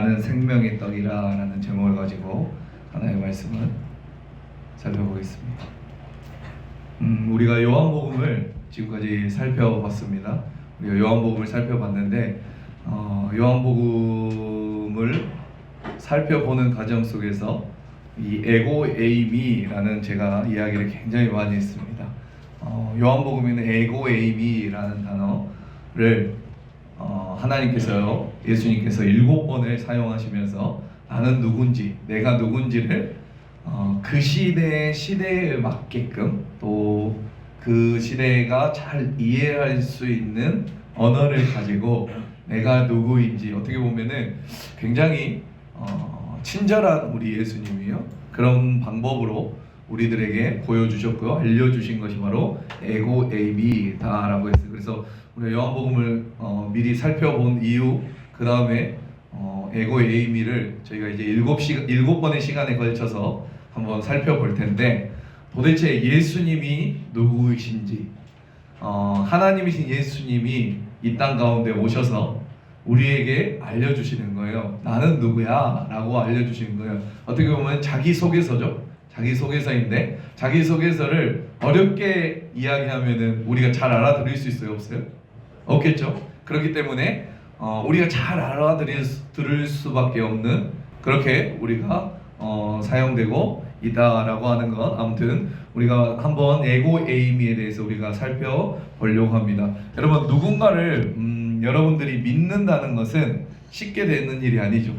나는 생명의 떡이라 라는 제목을 가지고 하나의 말씀을 살펴보겠습니다. 우리가 요한복음을 지금까지 살펴봤습니다. 우리가 요한복음을 살펴봤는데 요한복음을 살펴보는 과정 속에서 이 에고에이미라는 제가 이야기를 굉장히 많이 했습니다. 요한복음에는 에고에이미라는 단어를 하나님께서요, 예수님께서 7번을 사용하시면서 나는 누군지, 내가 누군지를 그 시대에 맞게끔 또 그 시대가 잘 이해할 수 있는 언어를 가지고 내가 누구인지, 어떻게 보면은 굉장히 친절한 우리 예수님이요, 그런 방법으로 우리들에게 보여주셨고요, 알려주신 것이 바로 에고에이미다라고 했어요. 그래서 우리가 요한복음을 미리 살펴본 이유, 그 다음에 에고에이미를 저희가 이제 7번의 시간에 걸쳐서 한번 살펴볼 텐데, 도대체 예수님이 누구이신지, 하나님이신 예수님이 이 땅 가운데 오셔서 우리에게 알려주시는 거예요. 나는 누구야? 라고 알려주시는 거예요. 어떻게 보면 자기소개서죠. 자기소개서인데, 자기소개서를 어렵게 이야기하면은 우리가 잘 알아들을 수 있어요? 없어요? 없겠죠. 그렇기 때문에 우리가 잘 알아들을 수밖에 없는, 그렇게 우리가 사용되고 있다라고 하는 것. 아무튼 우리가 한번 에고에이미에 대해서 우리가 살펴보려고 합니다. 여러분, 누군가를 여러분들이 믿는다는 것은 쉽게 되는 일이 아니죠.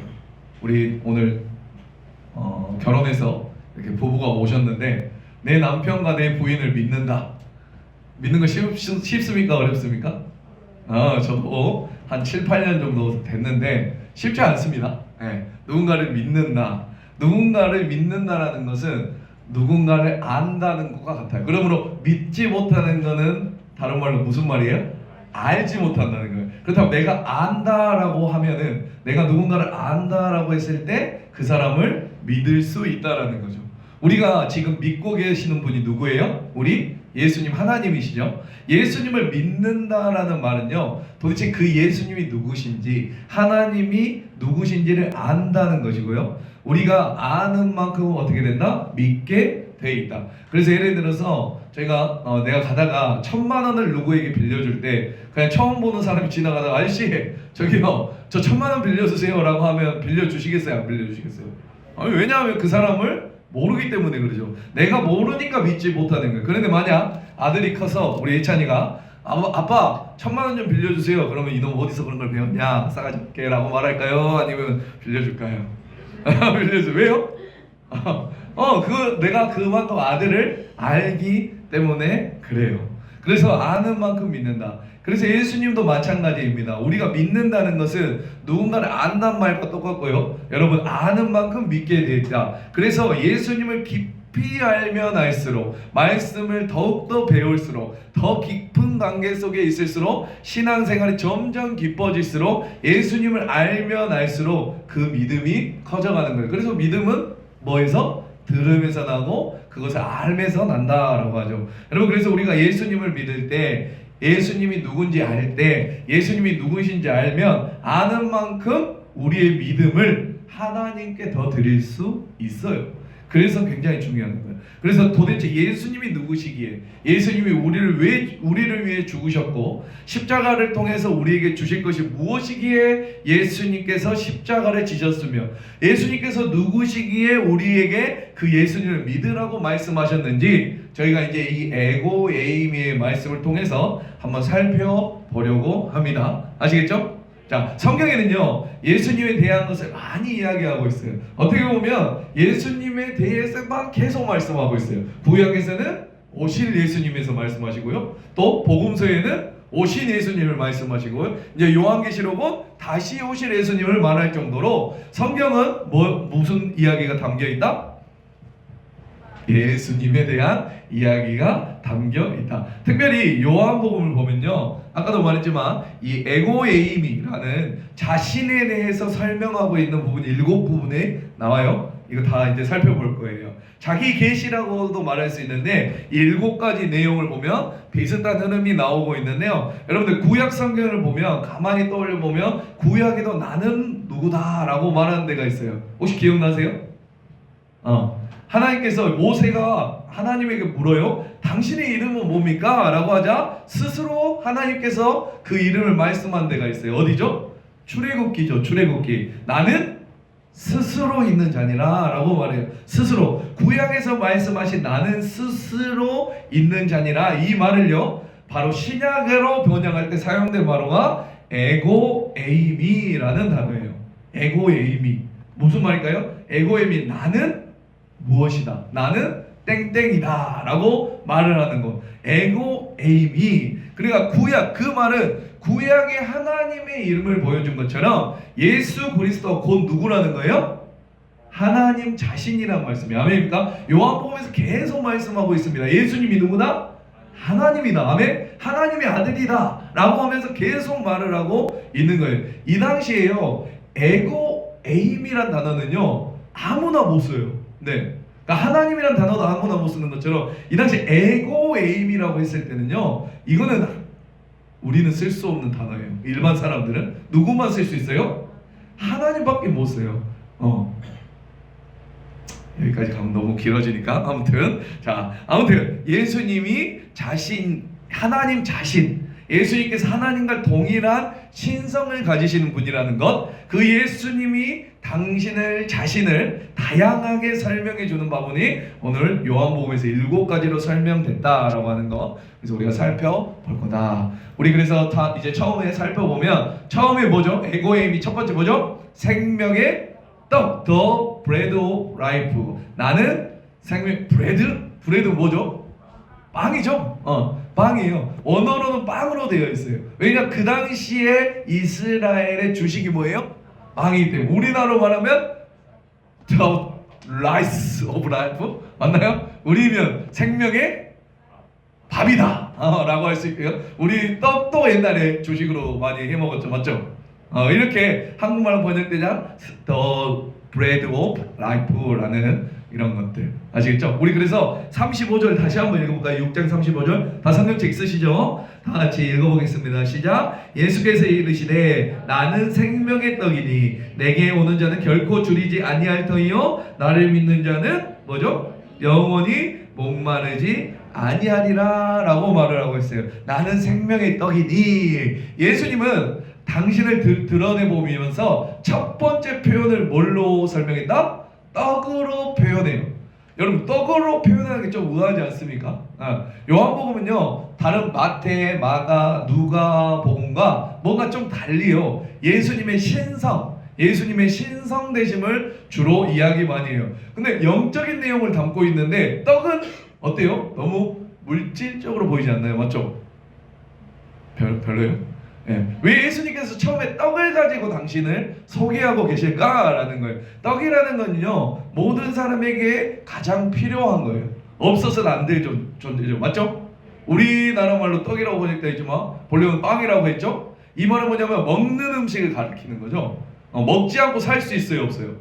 우리 오늘 결혼해서 이렇게 부부가 오셨는데, 내 남편과 내 부인을 믿는다. 믿는 거 쉽습니까? 어렵습니까? 저도 한 7, 8년 정도 됐는데 쉽지 않습니다. 네. 누군가를 믿는다라는 것은 누군가를 안다는 것과 같아요. 그러므로 믿지 못하는 것은 다른 말로 무슨 말이에요? 알지 못한다는 거예요. 그렇다면 내가 안다라고 하면은, 내가 누군가를 안다라고 했을 때 그 사람을 믿을 수 있다라는 거죠. 우리가 지금 믿고 계시는 분이 누구예요? 우리 예수님, 하나님이시죠. 예수님을 믿는다라는 말은요, 도대체 그 예수님이 누구신지, 하나님이 누구신지를 안다는 것이고요, 우리가 아는 만큼 어떻게 된다? 믿게 돼 있다. 그래서 예를 들어서 저희가 내가 가다가 1,000만 원을 누구에게 빌려줄 때, 그냥 처음 보는 사람이 지나가다가 아저씨 저기요 저 1,000만 원 빌려주세요 라고 하면 빌려주시겠어요? 안 빌려주시겠어요? 왜냐하면 그 사람을 모르기 때문에 그러죠. 내가 모르니까 믿지 못하는 거예요. 그런데 만약 아들이 커서 우리 예찬이가 아빠 1,000만 원 좀 빌려주세요. 그러면 이놈 어디서 그런 걸 배웠냐, 싸가지 없게 라고 말할까요? 아니면 빌려줄까요? 빌려줘. 왜요? 내가 그만큼 아들을 알기 때문에 그래요. 그래서 아는 만큼 믿는다. 그래서 예수님도 마찬가지입니다. 우리가 믿는다는 것은 누군가를 안다는 말과 똑같고요, 여러분, 아는 만큼 믿게 되다. 그래서 예수님을 깊이 알면 알수록, 말씀을 더욱더 배울수록, 더 깊은 관계 속에 있을수록, 신앙생활이 점점 깊어질수록, 예수님을 알면 알수록 그 믿음이 커져가는 거예요. 그래서 믿음은 뭐에서? 들으면서 나고, 그것을 알면서 난다라고 하죠. 여러분, 그래서 우리가 예수님을 믿을 때, 예수님이 누군지 알 때, 예수님이 누구신지 알면 아는 만큼 우리의 믿음을 하나님께 더 드릴 수 있어요. 그래서 굉장히 중요한 거예요. 그래서 도대체 예수님이 누구시기에, 예수님이 우리를 위해 죽으셨고 십자가를 통해서 우리에게 주실 것이 무엇이기에 예수님께서 십자가를 지셨으며, 예수님께서 누구시기에 우리에게 그 예수님을 믿으라고 말씀하셨는지, 저희가 이제 이 에고에이미의 말씀을 통해서 한번 살펴보려고 합니다. 아시겠죠? 자, 성경에는요, 예수님에 대한 것을 많이 이야기하고 있어요. 어떻게 보면 예수님에 대해서만 계속 말씀하고 있어요. 구약에서는 오실 예수님에서 말씀하시고요, 또 복음서에는 오신 예수님을 말씀하시고요, 이제 요한계시록은 다시 오실 예수님을 말할 정도로 성경은 무슨 이야기가 담겨 있다? 예수님에 대한 이야기가 담겨 있다. 특별히 요한복음을 보면요, 아까도 말했지만 이 에고에이미라는 자신에 대해서 설명하고 있는 부분이 7부분에 나와요. 이거 다 이제 살펴볼 거예요. 자기 계시라고도 말할 수 있는데 7가지 내용을 보면 비슷한 흐름이 나오고 있는데요. 여러분들 구약 성경을 보면 가만히 떠올려 보면 구약에도 나는 누구다라고 말하는 데가 있어요. 혹시 기억나세요? 하나님께서 모세가 하나님에게 물어요. 당신의 이름은 뭡니까? 라고 하자 스스로 하나님께서 그 이름을 말씀한 데가 있어요. 어디죠? 출애굽기죠. 출애굽기. 나는 스스로 있는 자니라 라고 말해요. 스스로. 구약에서 말씀하신 나는 스스로 있는 자니라, 이 말을요 바로 신약으로 번역할 때 사용된 말어가 에고에이미라는 단어예요. 에고에이미. 무슨 말일까요? 에고에이미. 나는 무엇이다. 나는 땡땡이다 라고 말을 하는 것. 에고에이미. 그러니까 구약, 그 말은 구약의 하나님의 이름을 보여준 것처럼 예수 그리스도 곧 누구라는 거예요? 하나님 자신이란 말씀이에요. 아멘입니까? 요한복음에서 계속 말씀하고 있습니다. 예수님이 누구다? 하나님이다. 아멘. 하나님의 아들이다 라고 하면서 계속 말을 하고 있는 거예요. 이 당시에요 에고에임이란 단어는요 아무나 못 써요. 네. 그러니까 하나님이란 단어도 아무나 못 쓰는 것처럼 이 당시 에고에임이라고 했을 때는요, 이거는 우리는 쓸 수 없는 단어예요. 일반 사람들은 누구만 쓸 수 있어요? 하나님밖에 못 써요. 여기까지 가면 너무 길어지니까 아무튼 예수님이 하나님 자신, 예수님께서 하나님과 동일한 신성을 가지시는 분이라는 것, 그 예수님이 당신을 자신을 다양하게 설명해 주는 부분이 오늘 요한복음에서 7가지로 설명됐다라고 하는 것, 그래서 우리가 살펴볼 거다. 우리 그래서 다 이제 처음에 살펴보면 처음에 뭐죠? 에고에임이 첫 번째 뭐죠? 생명의 떡, the bread of life. 나는 생명, 브레드 뭐죠? 빵이죠. 빵이에요. 원어로는 빵으로 되어 있어요. 왜냐 그 당시에 이스라엘의 주식이 뭐예요? 빵이기 때문에. 우리나라로 말하면 the rice of life 맞나요? 우리면 생명의 밥이다 라고 할 수 있고요. 우리 떡도 옛날에 주식으로 많이 해먹었죠. 맞죠? 이렇게 한국말로 번역되자 the bread of life라는 이런 것들 아시겠죠? 우리 그래서 35절 다시 한번 읽어볼까요? 6장 35절 다 성경책 있으시죠? 다 같이 읽어보겠습니다. 시작. 예수께서 이르시되 나는 생명의 떡이니 내게 오는 자는 결코 줄이지 아니할 터이요 나를 믿는 자는 뭐죠? 영원히 목마르지 아니하리라 라고 말을 하고 있어요. 나는 생명의 떡이니. 예수님은 당신을 드러내보면서 첫 번째 표현을 뭘로 설명했다? 떡으로 표현해요. 여러분 떡으로 표현하는 게 좀 의아하지 않습니까? 요한복음은요 다른 마태, 마가, 누가 복음과 뭔가 좀 달리요. 예수님의 신성 되심을 주로 이야기 많이 해요. 근데 영적인 내용을 담고 있는데 떡은 어때요? 너무 물질적으로 보이지 않나요? 맞죠? 별로예요? 왜 예수님께서 처음에 떡을 가지고 당신을 소개하고 계실까라는 거예요. 떡이라는 건요 모든 사람에게 가장 필요한 거예요. 없어서는 안 될 존재죠. 맞죠? 우리나라 말로 떡이라고 번역되어 있지만 본래는 빵이라고 했죠. 이 말은 뭐냐면 먹는 음식을 가리키는 거죠. 먹지 않고 살 수 있어요? 없어요?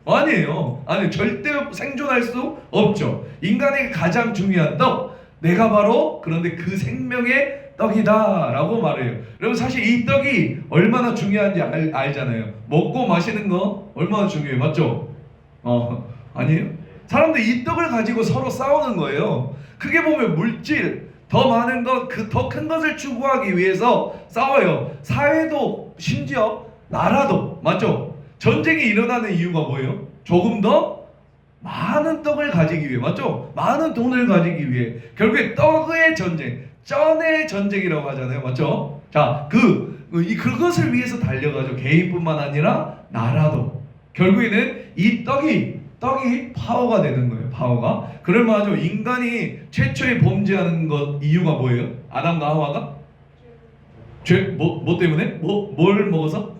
아니에요. 절대 생존할 수 없죠. 인간에게 가장 중요한 떡, 내가 바로 그런데 그 생명의 떡이다 라고 말해요. 여러분 사실 이 떡이 얼마나 중요한지 알잖아요. 먹고 마시는 거 얼마나 중요해요. 맞죠? 아니에요? 사람들 이 떡을 가지고 서로 싸우는 거예요. 크게 보면 물질, 더 많은 것, 그 더 큰 것을 추구하기 위해서 싸워요. 사회도 심지어 나라도. 맞죠? 전쟁이 일어나는 이유가 뭐예요? 조금 더 많은 떡을 가지기 위해. 맞죠? 많은 돈을 가지기 위해. 결국에 떡의 전쟁, 쩐의 전쟁이라고 하잖아요. 맞죠? 자, 그것을 위해서 달려가죠. 개인뿐만 아니라 나라도. 결국에는 이 떡이 파워가 되는 거예요. 파워가. 그럴만하죠. 인간이 최초에 범죄하는 것 이유가 뭐예요? 아담과 하와가? 뭐 때문에? 뭘 먹어서?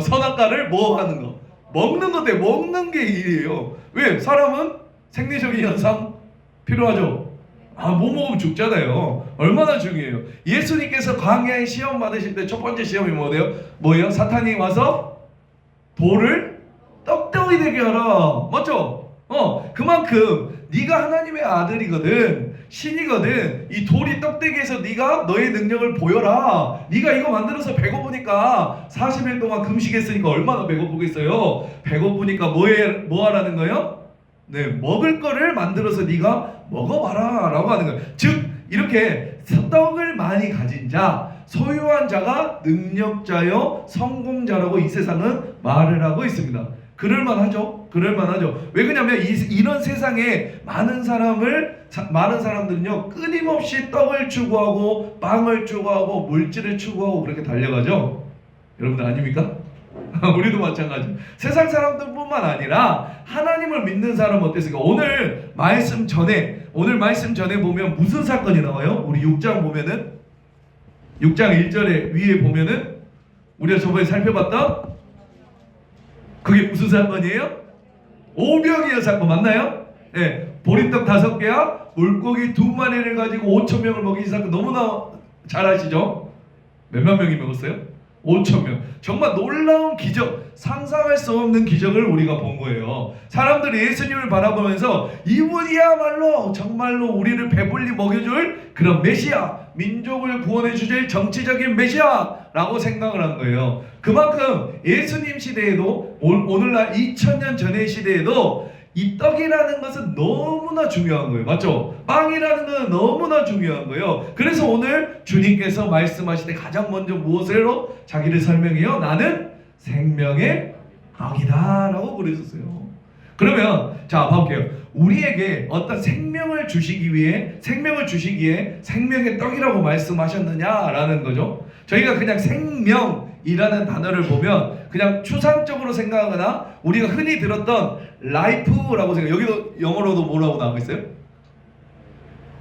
선악과를 뭐 하는 거? 먹는 것 때문에. 먹는 게 일이에요. 왜? 사람은 생리적인 현상 필요하죠. 못 먹으면 죽잖아요. 얼마나 중요해요. 예수님께서 광야에 시험 받으실 때 첫 번째 시험이 뭐예요? 사탄이 와서 돌을 떡 떡이 되게 하라. 맞죠? 그만큼 네가 하나님의 아들이거든, 신이거든. 이 돌이 떡 되게 해서 네가 너의 능력을 보여라. 네가 이거 만들어서 배고프니까 40일 동안 금식했으니까 얼마나 배고프겠어요. 배고프니까 뭐 하라는 거예요? 네, 먹을 거를 만들어서 네가 먹어봐라 라고 하는 거예요. 즉 이렇게 떡을 많이 가진 자, 소유한 자가 능력자요 성공자라고 이 세상은 말을 하고 있습니다. 그럴만하죠. 그럴만하죠. 왜 그러냐면 이런 세상에 많은 사람들은요 끊임없이 떡을 추구하고 빵을 추구하고 물질을 추구하고 그렇게 달려가죠. 여러분들 아닙니까? 우리도 마찬가지. 세상 사람들뿐만 아니라 하나님을 믿는 사람은 어땠을까? 오늘 말씀 전에 보면 무슨 사건이 나와요? 우리 6장 보면은 6장 1절에 위에 보면은 우리가 저번에 살펴봤던 그게 무슨 사건이에요? 오병이어 사건 맞나요? 네, 보리떡 5개와 물고기 2마리를 가지고 5,000명을 먹인 사건 너무나 잘 아시죠? 몇만 명이 먹었어요? 5,000명. 정말 놀라운 기적, 상상할 수 없는 기적을 우리가 본 거예요. 사람들이 예수님을 바라보면서 이분이야말로 정말로 우리를 배불리 먹여줄 그런 메시아, 민족을 구원해 주실 정치적인 메시아라고 생각을 한 거예요. 그만큼 예수님 시대에도 오늘날 2000년 전의 시대에도 이 떡이라는 것은 너무나 중요한 거예요. 맞죠? 빵이라는 것은 너무나 중요한 거예요. 그래서 오늘 주님께서 말씀하실 때 가장 먼저 무엇으로 자기를 설명해요? 나는 생명의 떡이다 라고 그러셨어요. 그러면 자 볼게요. 우리에게 어떤 생명을 주시기에 생명의 떡이라고 말씀하셨느냐라는 거죠. 저희가 그냥 생명이라는 단어를 보면 그냥 추상적으로 생각하거나 우리가 흔히 들었던 life라고 생각. 여기도 영어로도 뭐라고 나오고 있어요?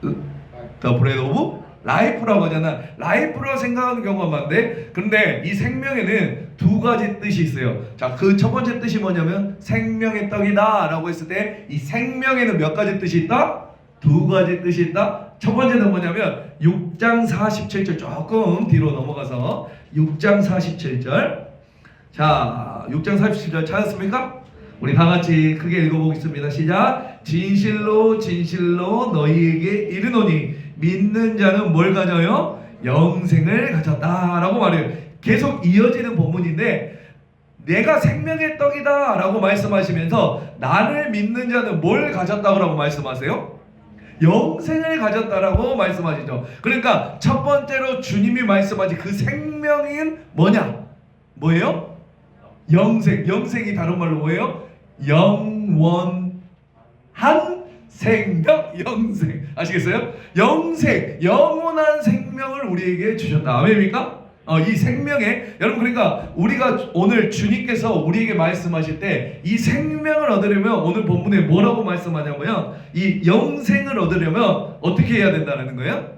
The bread of life라고 하잖아. life라고 생각하는 경우가 많은데, 근데 이 생명에는 2가지 뜻이 있어요. 자, 그 첫 번째 뜻이 뭐냐면 생명의 떡이다 라고 했을 때 이 생명에는 몇 가지 뜻이 있다? 2가지 뜻이 있다. 첫 번째는 뭐냐면 6장 47절 조금 뒤로 넘어가서 6장 47절. 자, 6장 47절 찾았습니까? 우리 다 같이 크게 읽어보겠습니다. 시작. 진실로 진실로 너희에게 이르노니 믿는 자는 뭘 가져요? 영생을 가졌다 라고 말해요. 계속 이어지는 본문인데 내가 생명의 떡이다 라고 말씀하시면서 나를 믿는 자는 뭘 가졌다고 라고 말씀하세요? 영생을 가졌다라고 말씀하시죠. 그러니까 첫 번째로 주님이 말씀하신 그 생명인 뭐냐? 뭐예요? 영생. 영생이 다른 말로 뭐예요? 영원한 생명. 영생. 아시겠어요? 영생. 영원한 생명을 우리에게 주셨다. 아멘입니까? 이 생명에 여러분, 그러니까 우리가 오늘 주님께서 우리에게 말씀하실 때 이 생명을 얻으려면 오늘 본문에 뭐라고 말씀하냐면 이 영생을 얻으려면 어떻게 해야 된다는 거예요?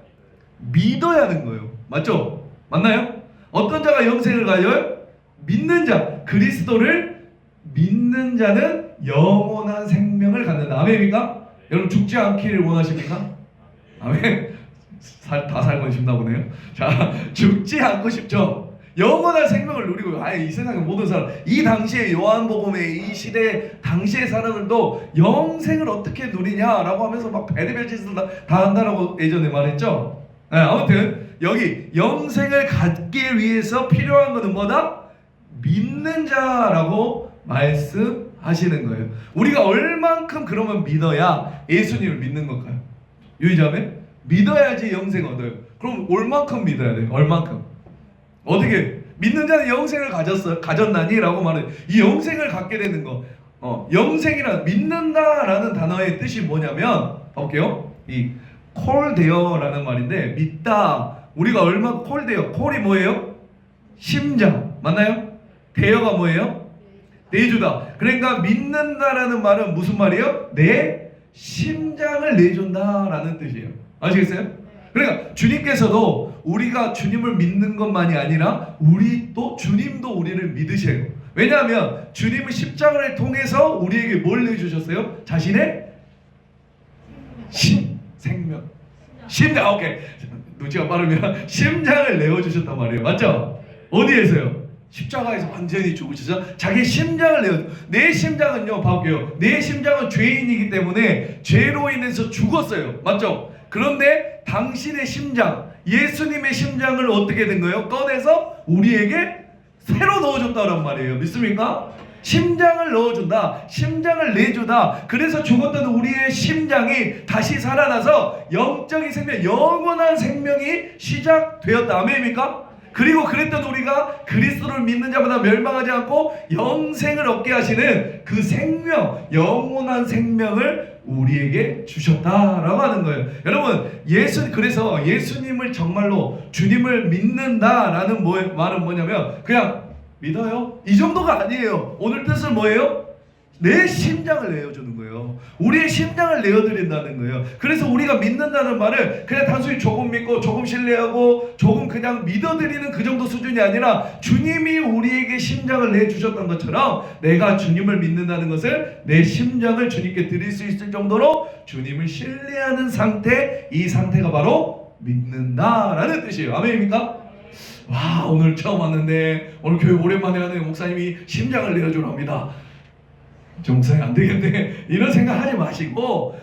믿어야 하는 거예요. 맞죠? 맞나요? 어떤 자가 영생을 가져요? 믿는 자. 그리스도를 믿는 자는 영원한 생명을 갖는다. 아멘입니까? 여러분 죽지 않기를 원하십니까? 아멘. 다 살고 싶나 보네요. 자, 죽지 않고 싶죠. 영원한 생명을 누리고, 이 세상의 모든 사람, 이 당시에 요한복음의 이 시대 당시의 사람들도 영생을 어떻게 누리냐라고 하면서 막 별의별 짓을 다 한다라고 예전에 말했죠. 네, 아무튼 여기 영생을 갖기 위해서 필요한 것은 뭐다? 믿는 자라고 말씀하시는 거예요. 우리가 얼만큼 그러면 믿어야 예수님을 믿는 걸까요? 유의자매? 믿어야지 영생 얻어요. 그럼 얼만큼 믿어야 돼요? 얼만큼? 어떻게? 믿는 자는 영생을 가졌나니? 라고 말해요. 이 영생을 갖게 되는 거. 영생이란 믿는다라는 단어의 뜻이 뭐냐면 볼게요. 이 콜데어라는 말인데 믿다. 우리가 얼마 콜데어. 콜이 뭐예요? 심장. 맞나요? 데어가 뭐예요? 내주다. 그러니까 믿는다라는 말은 무슨 말이에요? 내 심장을 내준다라는 뜻이에요. 아시겠어요? 그러니까 주님께서도 우리가 주님을 믿는 것만이 아니라 주님도 우리를 믿으셔요. 왜냐하면 주님은 십자가를 통해서 우리에게 뭘 내주셨어요? 자신의 생명. 심장. 오케이. 눈치가 빠르면 심장을 내어주셨단 말이에요. 맞죠? 어디에서요? 십자가에서 완전히 죽으셔서 자기 심장을 내어. 내 심장은요, 봐볼게요. 내 심장은 죄인이기 때문에 죄로 인해서 죽었어요. 맞죠? 그런데 당신의 심장, 예수님의 심장을 어떻게 된 거예요? 꺼내서 우리에게 새로 넣어줬다란 말이에요. 믿습니까? 심장을 넣어준다. 심장을 내주다. 그래서 죽었던 우리의 심장이 다시 살아나서 영적인 생명, 영원한 생명이 시작되었다. 아멘입니까? 그리고 그랬던 우리가 그리스도를 믿는 자마다 멸망하지 않고 영생을 얻게 하시는 그 생명, 영원한 생명을 우리에게 주셨다라고 하는 거예요. 여러분, 그래서 예수님을 정말로 주님을 믿는다라는 말은 뭐냐면 그냥 믿어요? 이 정도가 아니에요. 오늘 뜻은 뭐예요? 내 심장을 내어주는 거예요. 우리의 심장을 내어드린다는 거예요. 그래서 우리가 믿는다는 말을 그냥 단순히 조금 믿고 조금 신뢰하고 조금 그냥 믿어드리는 그 정도 수준이 아니라 주님이 우리에게 심장을 내주셨던 것처럼 내가 주님을 믿는다는 것을 내 심장을 주님께 드릴 수 있을 정도로 주님을 신뢰하는 상태, 이 상태가 바로 믿는다라는 뜻이에요. 아멘입니까? 와, 오늘 처음 왔는데 오늘 교회 오랜만에 하는 목사님이 심장을 내어주랍니다. 저 목사님 안 되겠네 이런 생각하지 마시고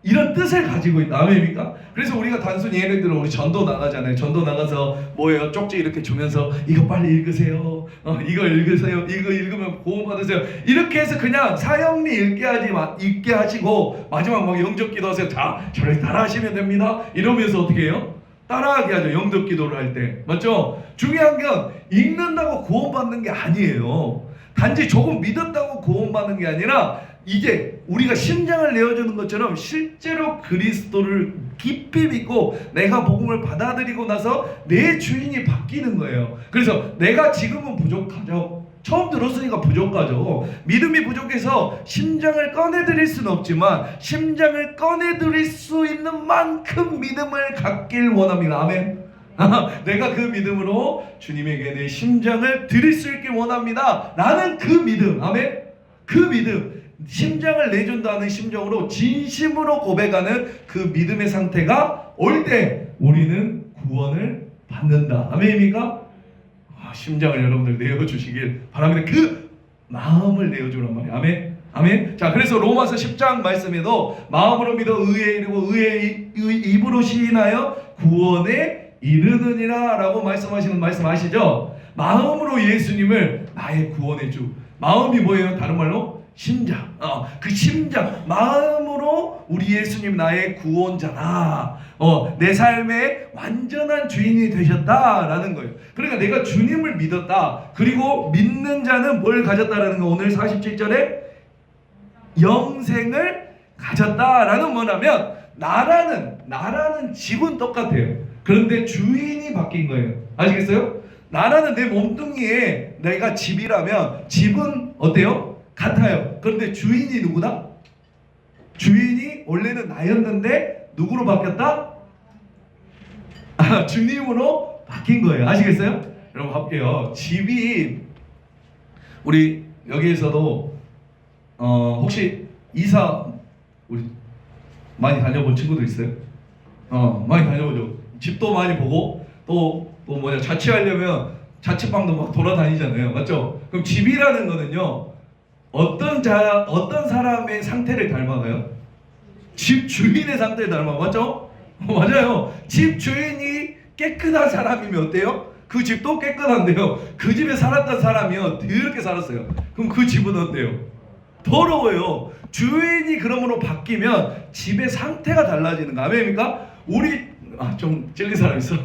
이런 뜻을 가지고 있다. 아멘입니까? 그래서 우리가 단순히 예를 들어 우리 전도 나가잖아요. 전도 나가서 뭐예요? 쪽지 이렇게 주면서 이거 빨리 읽으세요. 이거 읽으세요. 이거 읽으면 구원 받으세요. 이렇게 해서 그냥 사형리 읽게 하시고 마지막 막 영접 기도하세요. 자, 저를 따라하시면 됩니다. 이러면서 어떻게 해요? 따라하게 하죠. 영접 기도를 할 때. 맞죠? 중요한 건 읽는다고 구원받는 게 아니에요. 단지 조금 믿었다고 구원받는 게 아니라 이제 우리가 심장을 내어주는 것처럼 실제로 그리스도를 깊이 믿고 내가 복음을 받아들이고 나서 내 주인이 바뀌는 거예요. 그래서 내가 지금은 부족하죠. 처음 들었으니까 부족하죠. 믿음이 부족해서 심장을 꺼내드릴 수는 없지만 심장을 꺼내드릴 수 있는 만큼 믿음을 갖길 원합니다. 아멘. 내가 그 믿음으로 주님에게 내 심장을 드릴 수 있길 원합니다. 라는 그 믿음. 아멘. 그 믿음, 심장을 내준다는 심정으로 진심으로 고백하는 그 믿음의 상태가 올 때 우리는 구원을 받는다. 아멘입니까? 심장을 여러분들 내어주시길 바랍니다. 그 마음을 내어주란 말이에요. 아멘. 아멘. 자, 그래서 로마서 10장 말씀에도 마음으로 믿어 의에 이르고 입으로 시인하여 구원에 이르느니라 라고 말씀하시는 말씀 아시죠? 마음으로 예수님을 나의 구원의 주. 마음이 뭐예요? 다른 말로 심장. 그 심장, 마음으로 우리 예수님 나의 구원자다. 내 삶의 완전한 주인이 되셨다라는 거예요. 그러니까 내가 주님을 믿었다. 그리고 믿는 자는 뭘 가졌다라는 거. 오늘 47절에 영생을 가졌다라는 뭐냐면 나라는 집은 똑같아요. 그런데 주인이 바뀐 거예요. 아시겠어요? 나라는 내 몸뚱이에 내가 집이라면 집은 어때요? 같아요. 그런데 주인이 누구다? 주인이 원래는 나였는데 누구로 바뀌었다? 주님으로 바뀐 거예요. 아시겠어요? 여러분 볼게요. 집이 우리 여기에서도 혹시 이사 우리 많이 다녀본 친구도 있어요? 많이 다녀보죠. 집도 많이 보고 또 자취하려면 자취방도 막 돌아다니잖아요. 맞죠? 그럼 집이라는 거는요. 어떤 사람의 상태를 닮아가요? 집 주인의 상태를 닮아. 맞죠? 맞아요. 집 주인이 깨끗한 사람이면 어때요? 그 집도 깨끗한데요. 그 집에 살았던 사람이요 더럽게 살았어요. 그럼 그 집은 어때요? 더러워요. 주인이 그러므로 바뀌면 집의 상태가 달라지는 거. 아멘입니까? 좀 찔린 사람 있어.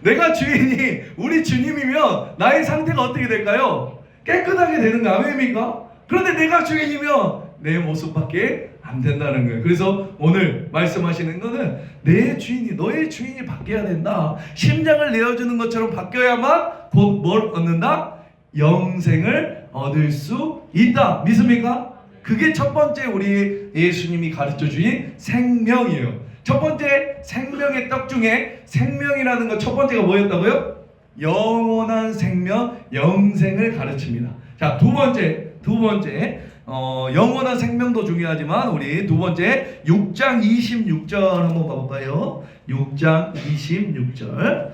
내가 주인이 우리 주님이면 나의 상태가 어떻게 될까요? 깨끗하게 되는 거. 아멘입니까? 그런데 내가 주인이면 내 모습밖에 안 된다는 거예요. 그래서 오늘 말씀하시는 거는 내 주인이, 너의 주인이 바뀌어야 된다. 심장을 내어주는 것처럼 바뀌어야만 곧 뭘 얻는다? 영생을 얻을 수 있다. 믿습니까? 그게 첫 번째 우리 예수님이 가르쳐 주신 생명이에요. 첫 번째 생명의 떡 중에 생명이라는 것 첫 번째가 뭐였다고요? 영원한 생명, 영생을 가르칩니다. 자, 두 번째 영원한 생명도 중요하지만 우리 두 번째 6장 26절 한번 봐볼까요? 6장 26절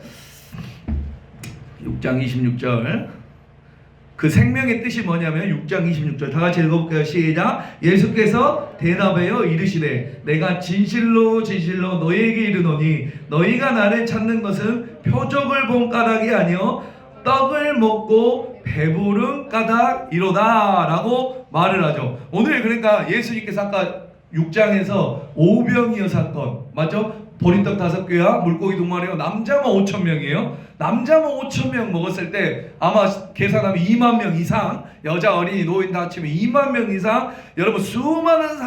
그 생명의 뜻이 뭐냐면 6장 26절 다 같이 읽어볼게요. 시작. 예수께서 대답하여 이르시되 내가 진실로 진실로 너희에게 이르노니 너희가 나를 찾는 것은 표적을 본 까닭이 아니요 떡을 먹고 배부른 까닭이로다 라고 말을 하죠. 오늘 그러니까 예수님께서 아까 6장에서 오병이어 사건 맞죠? 보리떡 5개와 물고기 2마리와 남자만 5,000명이에요. 남자만 5,000명 먹었을 때 아마 계산하면 2만 명 이상, 여자 어린이 노인 다 합치면 2만 명 이상, 여러분 수많은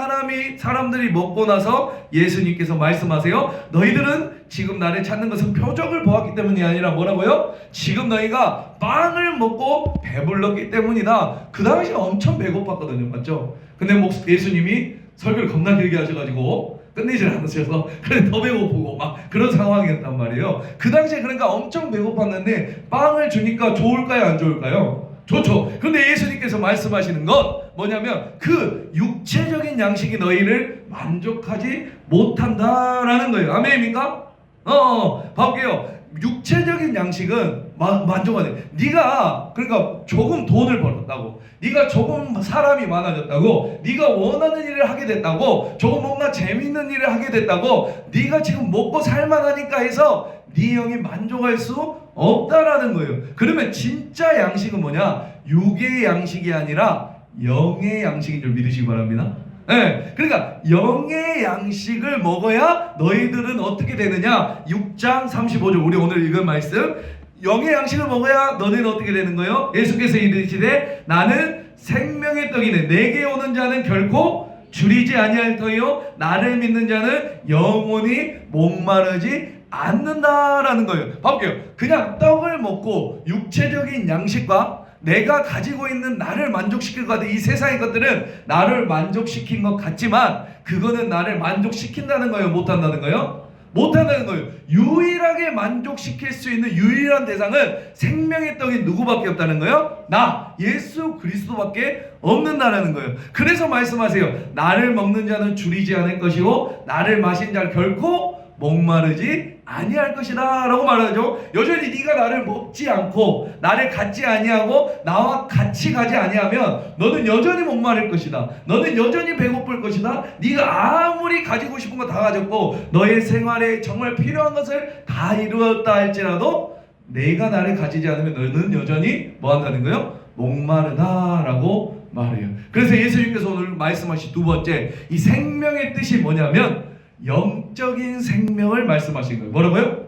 사람들이 먹고 나서 예수님께서 말씀하세요. 너희들은 지금 나를 찾는 것은 표적을 보았기 때문이 아니라 뭐라고요? 지금 너희가 빵을 먹고 배불렀기 때문이다. 그 당시에 엄청 배고팠거든요. 맞죠? 근데 예수님이 설교를 겁나 길게 하셔가지고 끝내질 않으셔서 그래 더 배고프고 막 그런 상황이었단 말이에요. 그 당시에 그러니까 엄청 배고팠는데 빵을 주니까 좋을까요 안 좋을까요? 좋죠. 그런데 예수님께서 말씀하시는 건 뭐냐면 그 육체적인 양식이 너희를 만족하지 못한다라는 거예요. 아멘입니까? 볼게요. 육체적인 양식은 만족하네. 네가 그러니까 조금 돈을 벌었다고, 네가 조금 사람이 많아졌다고, 네가 원하는 일을 하게 됐다고, 조금 뭔가 재밌는 일을 하게 됐다고, 네가 지금 먹고 살만하니까 해서 네 영이 만족할 수 없다라는 거예요. 그러면 진짜 양식은 뭐냐? 육의 양식이 아니라 영의 양식인 줄 믿으시기 바랍니다. 네, 그러니까 영의 양식을 먹어야 너희들은 어떻게 되느냐? 6장 35절 우리 오늘 읽은 말씀, 영의 양식을 먹어야 너희는 어떻게 되는 거예요? 예수께서 이르시되 나는 생명의 떡이네. 내게 오는 자는 결코 줄이지 아니할 터이요 나를 믿는 자는 영원히 목마르지 않는다라는 거예요. 볼게요. 그냥 떡을 먹고 육체적인 양식과 내가 가지고 있는 나를 만족시킬 것 같은 이 세상의 것들은 나를 만족시킨 것 같지만 그거는 나를 만족시킨다는 거예요? 못한다는 거예요? 못한다는 거예요. 유일하게 만족시킬 수 있는 유일한 대상은 생명의 떡인 누구밖에 없다는 거예요? 나 예수 그리스도밖에 없는다는 거예요. 그래서 말씀하세요. 나를 먹는 자는 줄이지 않을 것이고 나를 마신 자는 결코 목마르지 아니할 것이다 라고 말하죠. 여전히 네가 나를 먹지 않고 나를 갖지 아니하고 나와 같이 가지 아니하면 너는 여전히 목마를 것이다. 너는 여전히 배고플 것이다. 네가 아무리 가지고 싶은 거 다 가졌고 너의 생활에 정말 필요한 것을 다 이루었다 할지라도 내가 나를 가지지 않으면 너는 여전히 뭐 한다는 거예요? 목마르다라고 말해요. 그래서 예수님께서 오늘 말씀하신 두 번째 이 생명의 뜻이 뭐냐면 영적인 생명을 말씀하신 거예요. 뭐라고요?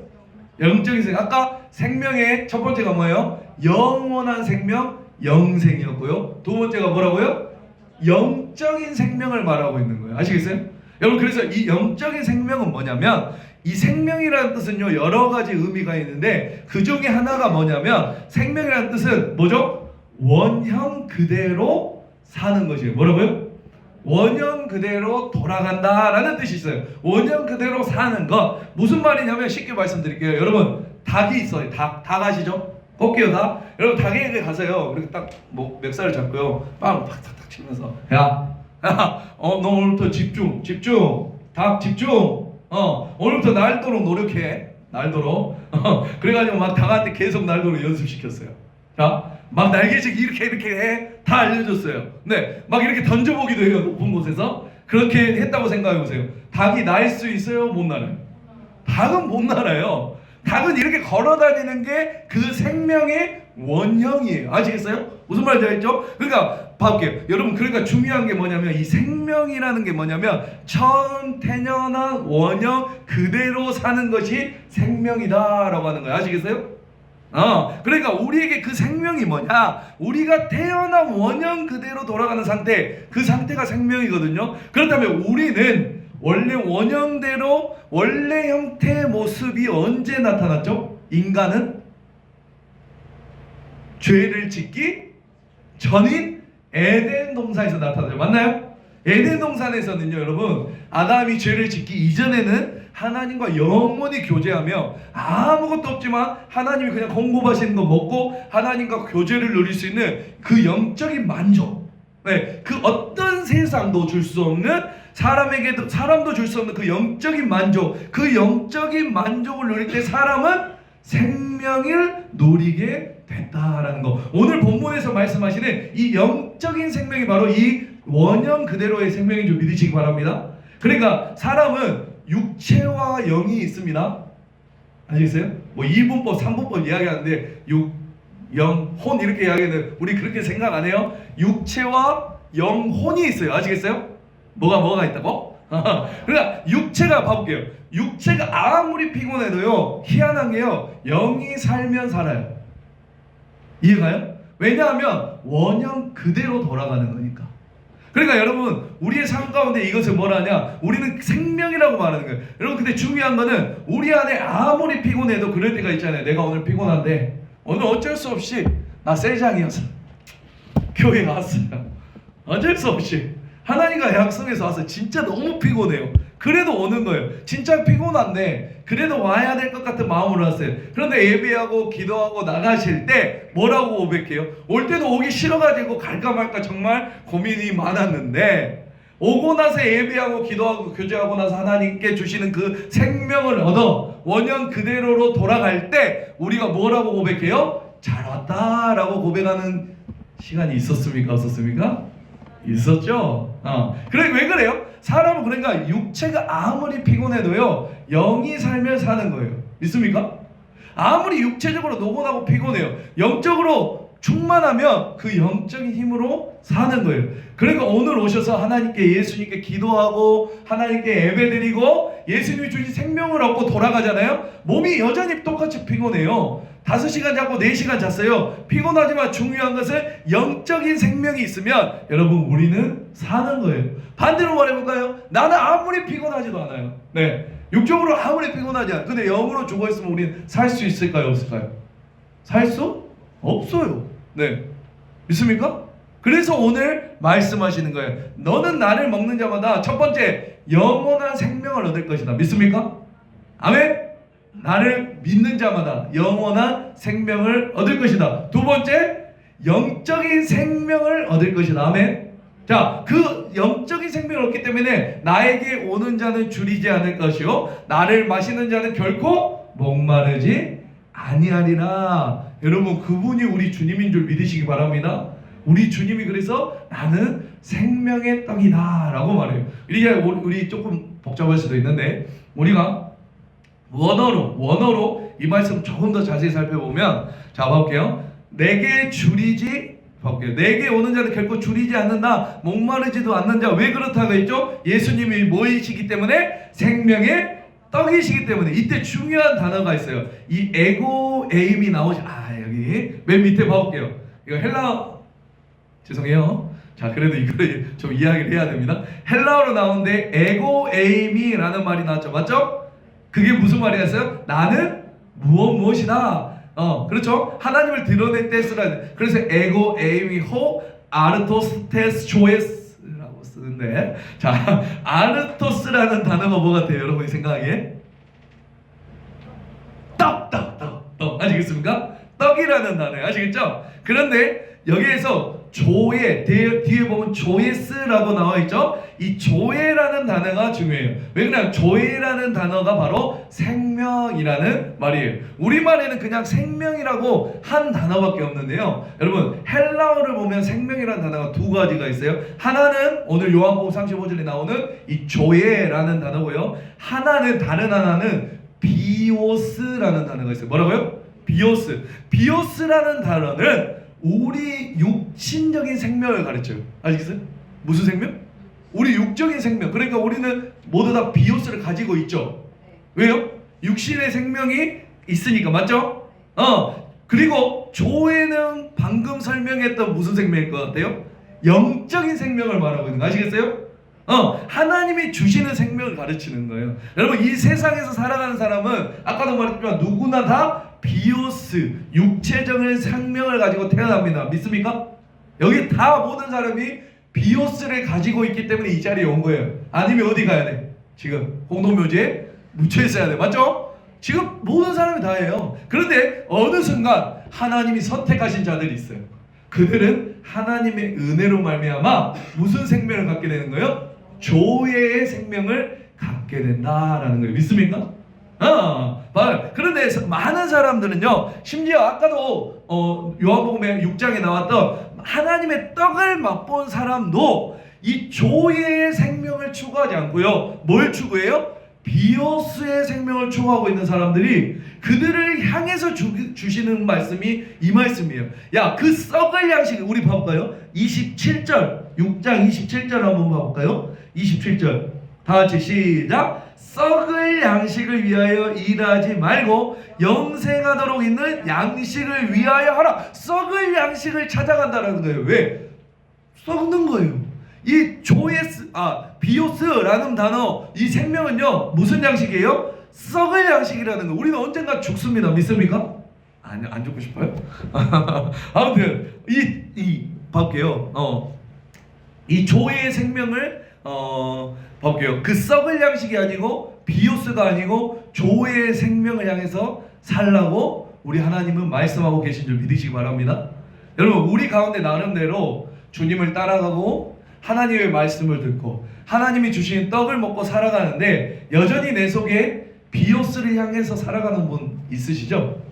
영적인 생명. 아까 생명의 첫 번째가 뭐예요? 영원한 생명, 영생이었고요. 두 번째가 뭐라고요? 영적인 생명을 말하고 있는 거예요. 아시겠어요? 여러분, 그래서 이 영적인 생명은 뭐냐면 이 생명이라는 뜻은요 여러 가지 의미가 있는데 그 중에 하나가 뭐냐면 생명이라는 뜻은 뭐죠? 원형 그대로 사는 것이에요. 뭐라고요? 원형 그대로 돌아간다라는 뜻이 있어요. 원형 그대로 사는 것. 무슨 말이냐면 쉽게 말씀드릴게요. 여러분 닭이 있어요. 닭 아시죠? 볼게요 닭. 여러분 닭에게 가서요. 이렇게 딱 뭐 멱살을 잡고요. 빵 탁탁탁 치면서 너 오늘부터 집중. 닭 집중. 오늘부터 날도록 노력해. 날도록. 그래가지고 막 닭한테 계속 날도록 연습시켰어요. 자. 막 날개짓 이렇게 해. 다 알려줬어요. 네, 막 이렇게 던져보기도 해요. 높은 곳에서. 그렇게 했다고 생각해보세요. 닭이 날 수 있어요? 못 날아요? 닭은 못 날아요. 닭은 이렇게 걸어다니는 게 그 생명의 원형이에요. 아시겠어요? 무슨 말인지 알죠? 그러니까 볼게요. 여러분 그러니까 중요한 게 뭐냐면 이 생명이라는 게 뭐냐면 천태년한 원형 그대로 사는 것이 생명이다라고 하는 거예요. 아시겠어요? 그러니까 우리에게 그 생명이 뭐냐? 우리가 태어난 원형 그대로 돌아가는 상태, 그 상태가 생명이거든요. 그렇다면 우리는 원래 원형대로 원래 형태의 모습이 언제 나타났죠? 인간은 죄를 짓기 전인 에덴 동산에서 나타나죠. 맞나요? 에덴 동산에서는요 여러분 아담이 죄를 짓기 이전에는 하나님과 영원히 교제하며 아무것도 없지만 하나님이 그냥 공급하시는 거 먹고 하나님과 교제를 누릴 수 있는 그 영적인 만족, 네, 그 어떤 세상도 줄 수 없는 사람도 줄 수 없는 그 영적인 만족, 그 영적인 만족을 누릴 때 사람은 생명을 누리게 됐다라는 거. 오늘 본문에서 말씀하시는 이 영적인 생명이 바로 이 원형 그대로의 생명인 줄 믿으시기 바랍니다. 그러니까 사람은 육체와 영이 있습니다. 아시겠어요? 뭐 2분법, 3분법 이야기하는데 육, 영, 혼 이렇게 이야기하는데 우리 그렇게 생각 안 해요? 육체와 영혼이 있어요. 아시겠어요? 뭐가 있다고? 그러니까 육체가 봐볼게요. 육체가 아무리 피곤해도요, 희한한 게요, 영이 살면 살아요. 이해가요? 왜냐하면 원형 그대로 돌아가는 거니까. 그러니까 여러분, 우리의 삶 가운데 이것을 뭐라 하냐? 우리는 생명이라고 말하는 거예요. 여러분, 근데 중요한 거는 우리 안에 아무리 피곤해도 그럴 때가 있잖아요. 내가 오늘 피곤한데 오늘 어쩔 수 없이 나 세장이어서 교회 왔어요. 어쩔 수 없이 하나님과 약속해서 와서 진짜 너무 피곤해요. 그래도 오는 거예요. 진짜 피곤한데 그래도 와야 될 것 같은 마음으로 왔어요. 그런데 예배하고 기도하고 나가실 때 뭐라고 고백해요? 올 때도 오기 싫어가지고 갈까 말까 정말 고민이 많았는데 오고 나서 예배하고 기도하고 교제하고 나서 하나님께 주시는 그 생명을 얻어 원형 그대로로 돌아갈 때 우리가 뭐라고 고백해요? 잘 왔다라고 고백하는 시간이 있었습니까? 없었습니까? 있었죠. 그래, 왜 그래요? 사람은 그러니까 육체가 아무리 피곤해도요, 영이 살면 사는 거예요. 믿습니까? 아무리 육체적으로 노곤하고 피곤해요, 영적으로 충만하면 그 영적인 힘으로 사는 거예요. 그러니까 오늘 오셔서 하나님께, 예수님께 기도하고 하나님께 예배드리고 예수님이 주신 생명을 얻고 돌아가잖아요. 몸이 여전히 똑같이 피곤해요. 5시간 자고 4시간 잤어요. 피곤하지만 중요한 것은 영적인 생명이 있으면 여러분 우리는 사는 거예요. 반대로 말해볼까요? 나는 아무리 피곤하지도 않아요. 네, 육적으로 아무리 피곤하지 않아요. 근데 영으로 죽어있으면 우리는 살 수 있을까요? 없을까요? 살 수 없어요. 네, 믿습니까? 그래서 오늘 말씀하시는 거예요. 너는 나를 먹는 자마다 첫 번째 영원한 생명을 얻을 것이다. 믿습니까? 아멘. 나를 믿는 자마다 영원한 생명을 얻을 것이다. 두 번째, 영적인 생명을 얻을 것이다. 아멘. 자, 그 영적인 생명을 얻기 때문에 나에게 오는 자는 줄이지 않을 것이요 나를 마시는 자는 결코 목마르지 아니하리라. 여러분, 그분이 우리 주님인 줄 믿으시기 바랍니다. 우리 주님이 그래서 나는 생명의 떡이다 라고 말해요. 이게 우리 조금 복잡할 수도 있는데 우리가 원어로 이 말씀 조금 더 자세히 살펴보면, 자 볼게요. 내게 줄이지, 볼게요. 내게 오는 자는 결코 줄이지 않는다, 목마르지도 않는 자. 왜 그렇다고 했죠? 예수님이 뭐이시기 때문에? 생명의 떡이시기 때문에. 이때 중요한 단어가 있어요. 이 에고 에임이 나오지. 여기 맨 밑에 봐볼게요. 이거 헬라어, 죄송해요. 자, 그래도 이거를 좀 이야기를 해야 됩니다. 헬라어로 나오는데 에고 에임이라는 말이 나왔죠. 맞죠? 그게 무슨 말이었어요? 나는 무엇이다. 그렇죠? 하나님을 드러낼 때 쓰라. 그래서 에고 에이미 호 아르토스테스 조에스라고 쓰는데, 자, 아르토스라는 단어가 뭐 같아요? 여러분이 생각하기에? 떡. 아시겠습니까? 떡이라는 단어예요. 아시겠죠? 그런데 여기에서 조에, 뒤에 보면 조에스라고 나와 있죠? 이 조에라는 단어가 중요해요. 왜 그러냐면 조에라는 단어가 바로 생명이라는 말이에요. 우리말에는 그냥 생명이라고 한 단어밖에 없는데요. 여러분, 헬라어를 보면 생명이라는 단어가 두 가지가 있어요. 하나는 오늘 요한복음 35절에 나오는 이 조에라는 단어고요. 다른 하나는 비오스라는 단어가 있어요. 뭐라고요? 비오스. 비오스라는 단어는 우리 육신적인 생명을 가르쳐요. 아시겠어요? 무슨 생명? 우리 육적인 생명. 그러니까 우리는 모두 다 비오스를 가지고 있죠. 왜요? 육신의 생명이 있으니까. 맞죠? 그리고 조에는 방금 설명했던 무슨 생명일 것 같아요? 영적인 생명을 말하고 있는 거 아시겠어요? 하나님이 주시는 생명을 가르치는 거예요. 여러분, 이 세상에서 살아가는 사람은 아까도 말했지만 누구나 다 비오스, 육체적인 생명을 가지고 태어납니다. 믿습니까? 여기 다 모든 사람이 비오스를 가지고 있기 때문에 이 자리에 온 거예요. 아니면 어디 가야 돼? 지금 공동묘지에 묻혀 있어야 돼. 맞죠? 지금 모든 사람이 다 해요. 그런데 어느 순간 하나님이 선택하신 자들이 있어요. 그들은 하나님의 은혜로 말미암아 무슨 생명을 갖게 되는 거예요? 조예의 생명을 갖게 된다라는 거예요. 믿습니까? 그런데 많은 사람들은요, 심지어 아까도 요한복음의 6장에 나왔던 하나님의 떡을 맛본 사람도 이 조예의 생명을 추구하지 않고요. 뭘 추구해요? 비오스의 생명을 추구하고 있는 사람들이 그들을 향해서 주시는 말씀이 이 말씀이에요. 야, 그 썩을 양식, 우리 봐볼까요? 27절, 6장 27절 한번 봐볼까요? 27절 다 같이 시작. 썩을 양식을 위하여 일하지 말고 영생하도록 있는 양식을 위하여 하라. 썩을 양식을 찾아간다는 거예요. 왜? 썩는 거예요. 이 비오스라는 단어, 이 생명은요 무슨 양식이에요? 썩을 양식이라는 거. 우리는 언젠가 죽습니다. 믿습니까? 아니요, 안 죽고 싶어요. 아무튼 볼게요. 이 조의 생명을 볼게요. 그 썩을 양식이 아니고 비오스가 아니고 조의 생명을 향해서 살라고 우리 하나님은 말씀하고 계신 줄 믿으시기 바랍니다. 여러분, 우리 가운데 나름대로 주님을 따라가고 하나님의 말씀을 듣고 하나님이 주신 떡을 먹고 살아가는데 여전히 내 속에 비오스를 향해서 살아가는 분 있으시죠?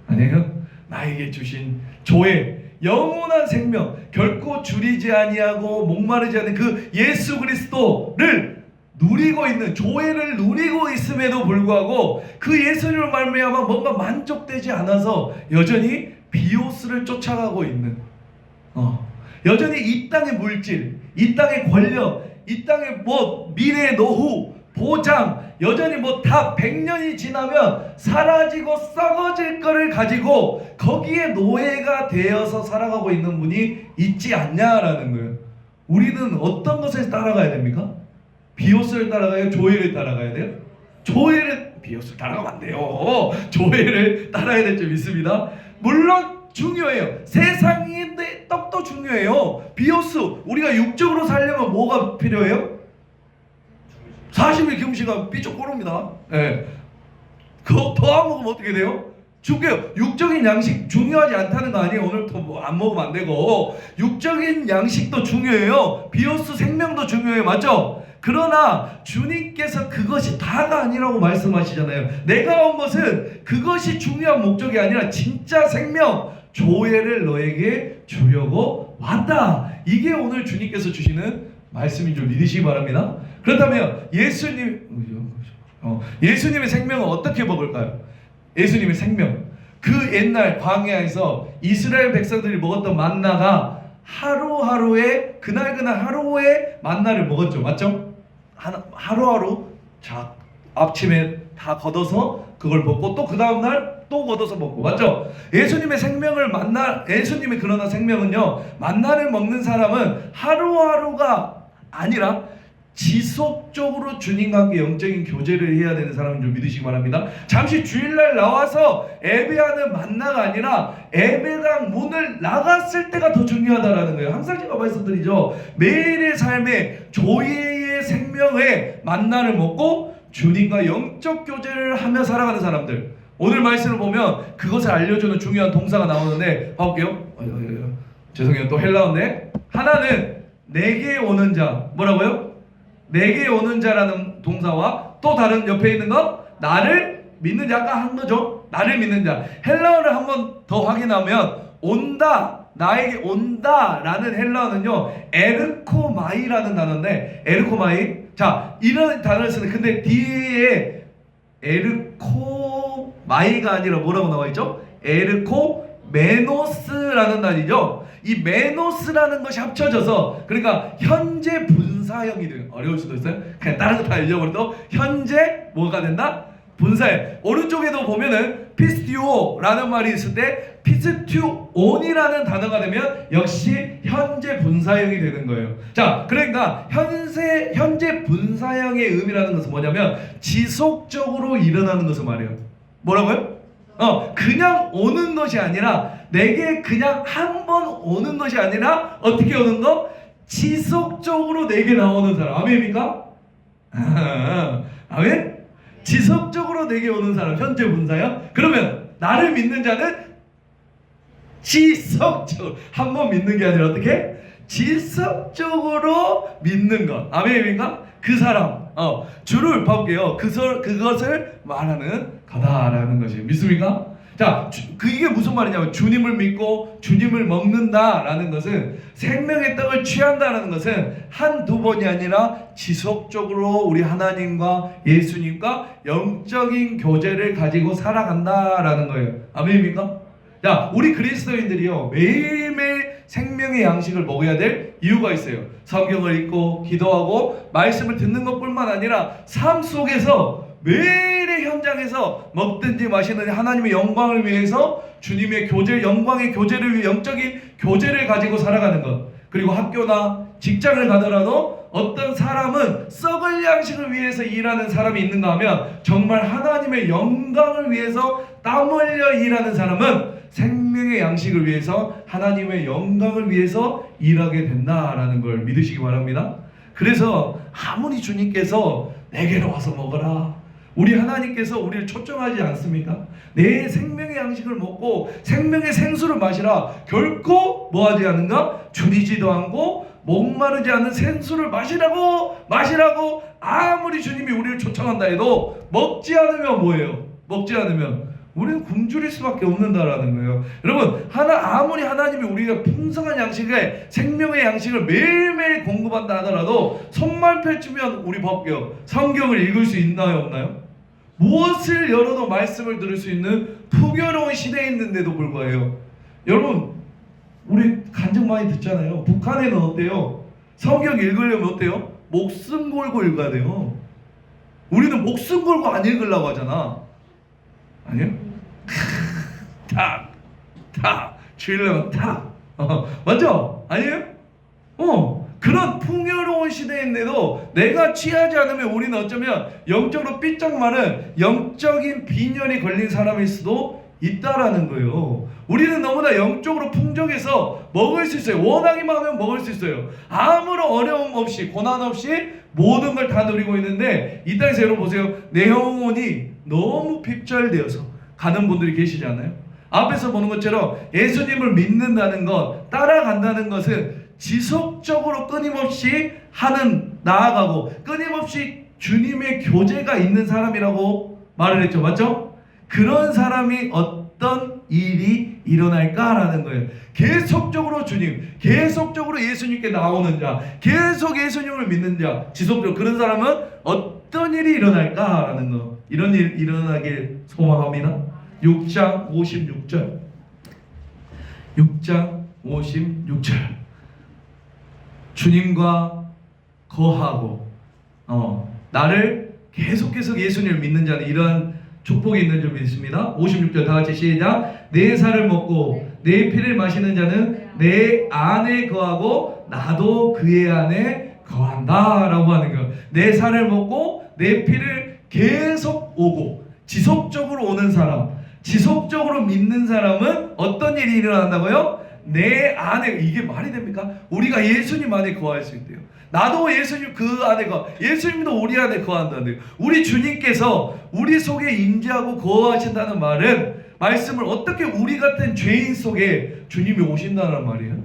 아니에요? 나에게 주신 조의 영원한 생명, 결코 줄이지 아니하고 목마르지 않는 그 예수 그리스도를 누리고 있는, 조회를 누리고 있음에도 불구하고 그 예수님을 말미암아 뭔가 만족되지 않아서 여전히 비오스를 쫓아가고 있는, 여전히 이 땅의 물질, 이 땅의 권력, 이 땅의 미래의 노후, 보장, 여전히 다 100년이 지나면 사라지고 썩어질 거를 가지고 거기에 노예가 되어서 살아가고 있는 분이 있지 않냐라는 거예요. 우리는 어떤 것을 따라가야 됩니까? 비오스를 따라가요? 조회를 따라가야 돼요? 비오스를 따라가면 안 돼요. 조회를 따라야 될 줄 믿습니다. 물론 중요해요. 세상인데 떡도 중요해요. 비오스, 우리가 육적으로 살려면 뭐가 필요해요? 40일 금식은 삐쩍꼬릅니다. 예. 그거 더 안 먹으면 어떻게 돼요? 죽여요. 육적인 양식 중요하지 않다는 거 아니에요. 오늘부터 안 먹으면 안 되고. 육적인 양식도 중요해요. 비오스 생명도 중요해요. 맞죠? 그러나 주님께서 그것이 다가 아니라고 말씀하시잖아요. 내가 온 것은 그것이 중요한 목적이 아니라 진짜 생명, 조회를 너에게 주려고 왔다. 이게 오늘 주님께서 주시는 말씀인 줄 믿으시기 바랍니다. 그렇다면 예수님의 생명은 어떻게 먹을까요? 예수님의 생명, 그 옛날 광야에서 이스라엘 백성들이 먹었던 만나가 하루하루에 그날 하루에 만나를 먹었죠. 맞죠? 하루하루 아침에 다 걷어서 그걸 먹고 또 그 다음날 또 걷어서 먹고, 맞죠? 예수님의 그러나 생명은요, 만나를 먹는 사람은 하루하루가 아니라 지속적으로 주님과 함께 영적인 교제를 해야 되는 사람인 줄 믿으시기 바랍니다. 잠시 주일날 나와서 예배하는 만나가 아니라 예배당 문을 나갔을 때가 더 중요하다라는 거예요. 항상 제가 말씀드리죠. 매일의 삶에 조예의 생명의 만나를 먹고 주님과 영적 교제를 하며 살아가는 사람들, 오늘 말씀을 보면 그것을 알려주는 중요한 동사가 나오는데 봐볼게요. 죄송해요, 또 헬라어인데, 하나는 내게 오는 자, 뭐라고요? 내게 오는 자라는 동사와 또 다른 옆에 있는 거 나를 믿는 자, 아까 한 거죠. 나를 믿는 자. 헬라어를 한번 더 확인하면 온다, 나에게 온다 라는 헬라어는요 에르코마이라는 단어인데, 에르코마이, 자 이런 단어를 쓰는, 근데 뒤에 에르코마이가 아니라 뭐라고 나와있죠? 에르코메노스라는 단어이죠. 이 메노스라는 것이 합쳐져서, 그러니까 현재 분사형이 돼요. 어려울 수도 있어요. 그냥 다른 거 다 잊어버려도 현재 뭐가 된다? 분사형. 오른쪽에도 보면은 피스티오라는 말이 있을 때 피스튜온이라는 단어가 되면 역시 현재 분사형이 되는 거예요. 자, 그러니까 현재 분사형의 의미라는 것은 뭐냐면 지속적으로 일어나는 것을 말해요. 뭐라고요? 그냥 오는 것이 아니라, 내게 그냥 한 번 오는 것이 아니라 어떻게 오는 거? 지속적으로 내게 나오는 사람. 아멘입니까? 아멘? 지속적으로 내게 오는 사람, 현재 분사요? 그러면 나를 믿는 자는 지속적으로, 한 번 믿는 게 아니라 어떻게? 지속적으로 믿는 것. 아멘입니까? 그 사람, 주를 봐볼게요. 그것을 말하는 거다라는 것이, 믿습니까? 자, 이게 무슨 말이냐면 주님을 믿고 주님을 먹는다라는 것은 생명의 떡을 취한다라는 것은 한두 번이 아니라 지속적으로 우리 하나님과 예수님과 영적인 교제를 가지고 살아간다라는 거예요. 아멘입니까? 자, 우리 그리스도인들이요 매일매일 생명의 양식을 먹어야 될 이유가 있어요. 성경을 읽고 기도하고 말씀을 듣는 것뿐만 아니라 삶 속에서 매일의 현장에서 먹든지 마시든지 하나님의 영광을 위해서 주님의 교제, 영광의 교제를 위해 영적인 교제를 가지고 살아가는 것. 그리고 학교나 직장을 가더라도 어떤 사람은 썩을 양식을 위해서 일하는 사람이 있는가 하면 정말 하나님의 영광을 위해서 땀 흘려 일하는 사람은 생명의 양식을 위해서 하나님의 영광을 위해서 일하게 된다라는 걸 믿으시기 바랍니다. 그래서 아무리 주님께서 내게로 와서 먹어라, 우리 하나님께서 우리를 초청하지 않습니까? 내 생명의 양식을 먹고 생명의 생수를 마시라, 결코 뭐하지 않는가? 줄이지도 않고 목마르지 않는 생수를 마시라고 아무리 주님이 우리를 초청한다 해도 먹지 않으면 뭐예요? 먹지 않으면 우리는 굶주릴 수밖에 없는다라는 거예요. 여러분, 아무리 하나님이 우리가 풍성한 양식에 생명의 양식을 매일매일 공급한다 하더라도 손만 펼치면 우리 볼게요, 성경을 읽을 수 있나요, 없나요? 무엇을 열어도 말씀을 들을 수 있는 풍요로운 시대에 있는데도 불구하고 여러분, 우리 간증 많이 듣잖아요. 북한에는 어때요? 성경 읽으려면 어때요? 목숨 걸고 읽어야 돼요. 우리는 목숨 걸고 안 읽으려고 하잖아. 아니요? 탁 주일러면 탁 맞죠? 아니에요? 그런 풍요로운 시대인데도 내가 취하지 않으면 우리는 어쩌면 영적으로 삐쩍 마른 영적인 빈혈이 걸린 사람일 수도 있다라는 거예요. 우리는 너무나 영적으로 풍족해서 먹을 수 있어요. 원하기만 하면 먹을 수 있어요. 아무런 어려움 없이 고난 없이 모든 걸 다 누리고 있는데 이 땅에서 여러분 보세요. 내 영혼이 너무 핍절되어서 가는 분들이 계시지 않나요? 앞에서 보는 것처럼 예수님을 믿는다는 것, 따라간다는 것은 지속적으로 끊임없이 나아가고 끊임없이 주님의 교제가 있는 사람이라고 말을 했죠. 맞죠? 그런 사람이 어떤 일이 일어날까라는 거예요. 계속적으로 계속적으로 예수님께 나오는 자, 계속 예수님을 믿는 자, 지속적으로 그런 사람은 어떤 일이 일어날까라는 거. 이런 일 일어나길 소망합니다. 6장 56절 6장 56절 주님과 거하고 나를 계속해서 예수님을 믿는 자는 이러한 축복이 있는 줄 믿습니다. 56절 다같이 시작. 내 살을 먹고 내 피를 마시는 자는 내 안에 거하고 나도 그의 안에 거한다 라고 하는 것. 내 살을 먹고 내 피를 계속 오고 지속적으로 오는 사람, 지속적으로 믿는 사람은 어떤 일이 일어난다고요? 내 안에. 이게 말이 됩니까? 우리가 예수님 안에 거할 수 있대요. 나도 예수님 그 안에 예수님도 우리 안에 거한다는데요. 우리 주님께서 우리 속에 임재하고 거하신다는 말은 말씀을 어떻게 우리 같은 죄인 속에 주님이 오신다는 말이에요.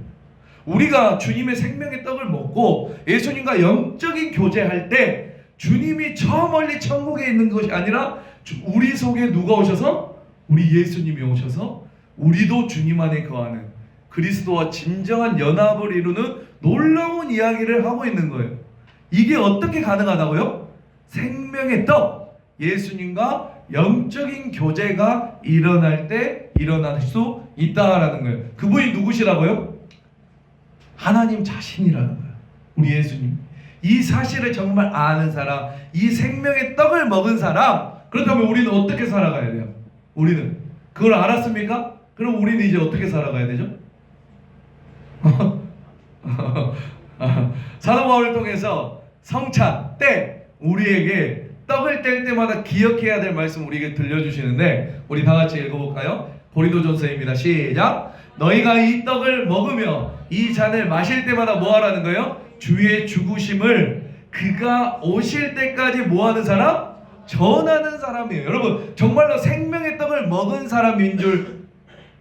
우리가 주님의 생명의 떡을 먹고 예수님과 영적인 교제할 때 주님이 저 멀리 천국에 있는 것이 아니라 우리 속에 누가 오셔서? 우리 예수님이 오셔서 우리도 주님 안에 거하는 그리스도와 진정한 연합을 이루는 놀라운 이야기를 하고 있는 거예요. 이게 어떻게 가능하다고요? 생명의 떡, 예수님과 영적인 교제가 일어날 때 일어날 수 있다라는 거예요. 그분이 누구시라고요? 하나님 자신이라는 거예요. 우리 예수님. 이 사실을 정말 아는 사람, 이 생명의 떡을 먹은 사람, 그렇다면 우리는 어떻게 살아가야 돼요? 우리는 그걸 알았습니까? 그럼 우리는 이제 어떻게 살아가야 되죠? 사도 바울을 통해서 성찬 때 우리에게 떡을 뗄 때마다 기억해야 될 말씀 우리에게 들려주시는데 우리 다 같이 읽어볼까요? 고린도전서입니다. 시작. 너희가 이 떡을 먹으며 이 잔을 마실 때마다 뭐 하라는 거예요? 주의 죽으심을 그가 오실 때까지 뭐 하는 사람? 전하는 사람이에요. 여러분 정말로 생명의 떡을 먹은 사람인 줄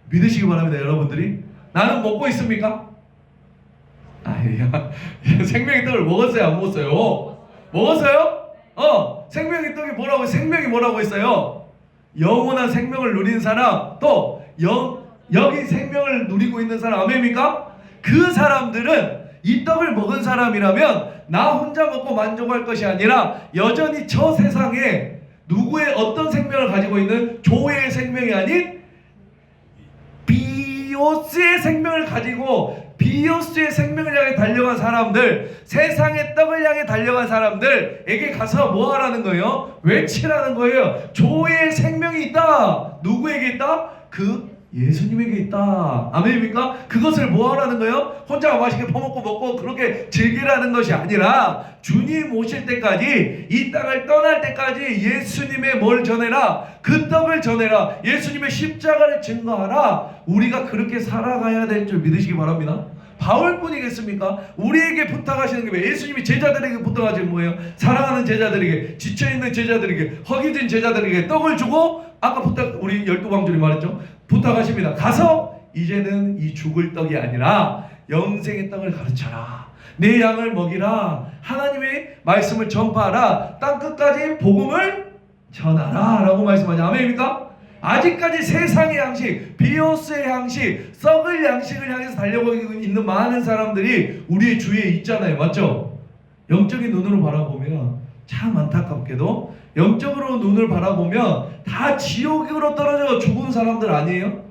믿으시기 바랍니다. 여러분들이 나는 먹고 있습니까? 생명의 떡을 먹었어요? 안 먹었어요? 먹었어요? 생명의 떡이 뭐라고, 생명이 뭐라고 했어요? 영원한 생명을 누리는 사람, 또 여기 생명을 누리고 있는 사람, 아멘입니까? 그 사람들은 이 떡을 먹은 사람이라면 나 혼자 먹고 만족할 것이 아니라 여전히 저 세상에 누구의 어떤 생명을 가지고 있는 조의 생명이 아닌 비오스의 생명을 가지고 비오스의 생명을 향해 달려간 사람들, 세상의 떡을 향해 달려간 사람들에게 가서 뭐 하라는 거예요? 외치라는 거예요. 조의 생명이 있다. 누구에게 있다? 그 예수님에게 있다. 아멘입니까? 그것을 뭐 하라는 거예요? 혼자 맛있게 퍼먹고 먹고 그렇게 즐기라는 것이 아니라 주님 오실 때까지, 이 땅을 떠날 때까지 예수님의 뭘 전해라? 그 떡을 전해라. 예수님의 십자가를 증거하라. 우리가 그렇게 살아가야 될 줄 믿으시기 바랍니다. 바울뿐이겠습니까? 우리에게 부탁하시는 게 왜? 예수님이 제자들에게 부탁하시는 뭐예요? 사랑하는 제자들에게, 지쳐있는 제자들에게, 허기진 제자들에게 떡을 주고, 아까 우리 12광줄이 말했죠? 부탁하십니다. 가서 이제는 이 죽을 떡이 아니라 영생의 떡을 가르쳐라. 내 양을 먹이라. 하나님의 말씀을 전파하라. 땅끝까지 복음을 전하라 라고 말씀하죠. 아멘입니까? 아직까지 세상의 양식, 비오스의 양식, 썩을 양식을 향해서 달려가고 있는 많은 사람들이 우리의 주위에 있잖아요. 맞죠? 영적인 눈으로 바라보면 참 안타깝게도 영적으로 눈을 바라보면 다 지옥으로 떨어져 죽은 사람들 아니에요?